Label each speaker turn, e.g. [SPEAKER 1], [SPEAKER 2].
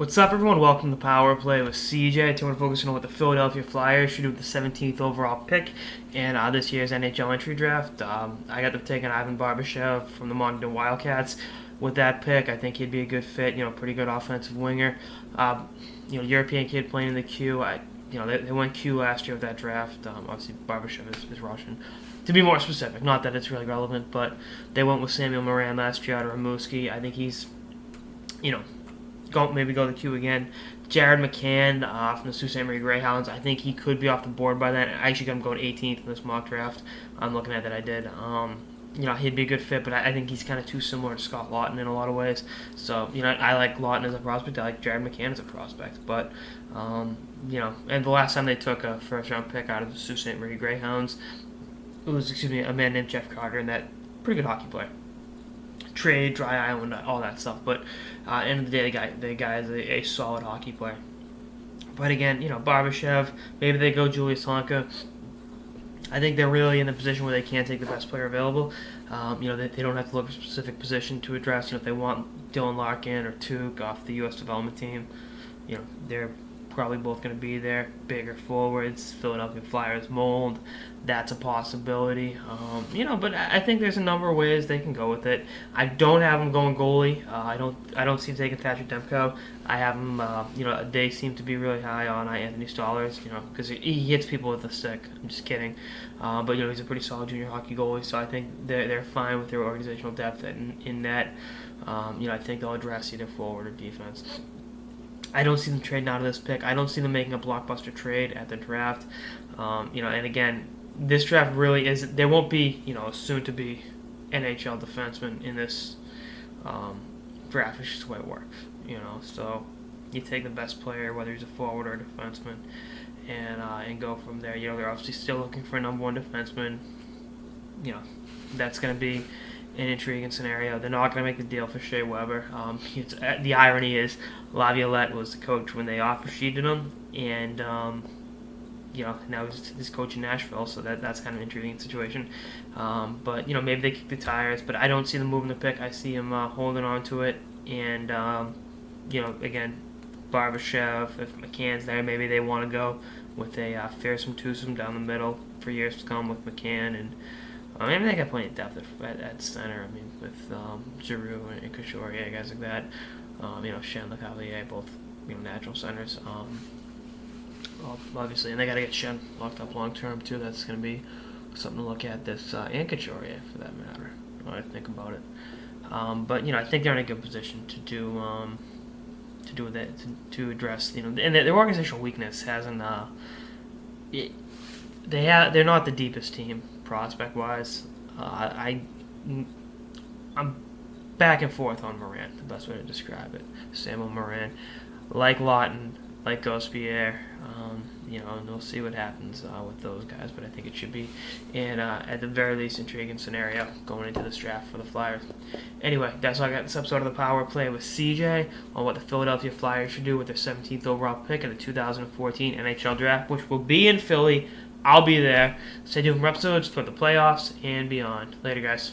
[SPEAKER 1] What's up, everyone? Welcome to Power Play with CJ. Today we're focusing on what the Philadelphia Flyers should do with the 17th overall pick in this year's NHL Entry Draft. I got them taking Ivan Barbashev from the Moncton Wildcats. With that pick, I think he'd be a good fit. Pretty good offensive winger. European kid playing in the Q. They went Q last year with that draft. Obviously, Barbashev is Russian. To be more specific, not that it's really relevant, but they went with Samuel Morin last year out of Rimouski. I think he's, maybe go to the Q again. Jared McCann from the Sault Ste. Marie Greyhounds. I think he could be off the board by then. I actually got him going 18th in this mock draft. I'm looking at that I did. He'd be a good fit, but I think he's kind of too similar to Scott Lawton in a lot of ways. So, I like Lawton as a prospect. I like Jared McCann as a prospect. But, and the last time they took a first-round pick out of the Sault Ste. Marie Greyhounds, it was, a man named Jeff Carter, and that pretty good hockey player. Trade, Dry Island, all that stuff. But end of the day, the guy is a solid hockey player. But again, Barbashev, maybe they go Julius Honka. I think they're really in a position where they can take the best player available. They don't have to look for a specific position to address. If they want Dylan Larkin or Tuuk off the U.S. development team, they're probably both going to be there. Bigger forwards, Philadelphia Flyers mold, that's a possibility. But I think there's a number of ways they can go with it. I don't have them going goalie. I don't see them taking Thatcher Demko. I have them. They seem to be really high on Anthony Stollers. Because he hits people with a stick. I'm just kidding. But he's a pretty solid junior hockey goalie. So I think they're fine with their organizational depth in that. I think they'll address either forward or defense. I don't see them trading out of this pick. I don't see them making a blockbuster trade at the draft. And again, this draft really is. There won't be, a soon-to-be NHL defenseman in this draft. It's just the way it works. So you take the best player, whether he's a forward or a defenseman, and go from there. They're obviously still looking for a number one defenseman. That's going to be an intriguing scenario. They're not going to make the deal for Shea Weber. The irony is Laviolette was the coach when they offer sheeted him, and now he's coach in Nashville, so that's kind of an intriguing situation. But maybe they kick the tires, but I don't see them moving the pick. I see them holding on to it, and again, Barbashev, if McCann's there, maybe they want to go with a fearsome twosome down the middle for years to come with McCann and. They got plenty of depth at center. With Giroux and Couturier, guys like that. Shen, Lecavalier, both natural centers. Obviously, and they got to get Shen locked up long term too. That's going to be something to look at. And Couturier for that matter. When I think about it. But I think they're in a good position to do that to address and their organizational weakness hasn't. They're not the deepest team. Prospect wise, I'm back and forth on Morin, the best way to describe it. Samuel Morin, like Lawton, like Gauthier, and we'll see what happens with those guys, but I think it should be at the very least intriguing scenario going into this draft for the Flyers. Anyway, that's all I got this episode of the Power Play with CJ on what the Philadelphia Flyers should do with their 17th overall pick in the 2014 NHL Draft, which will be in Philly. I'll be there. Stay tuned for episodes for the playoffs and beyond. Later, guys.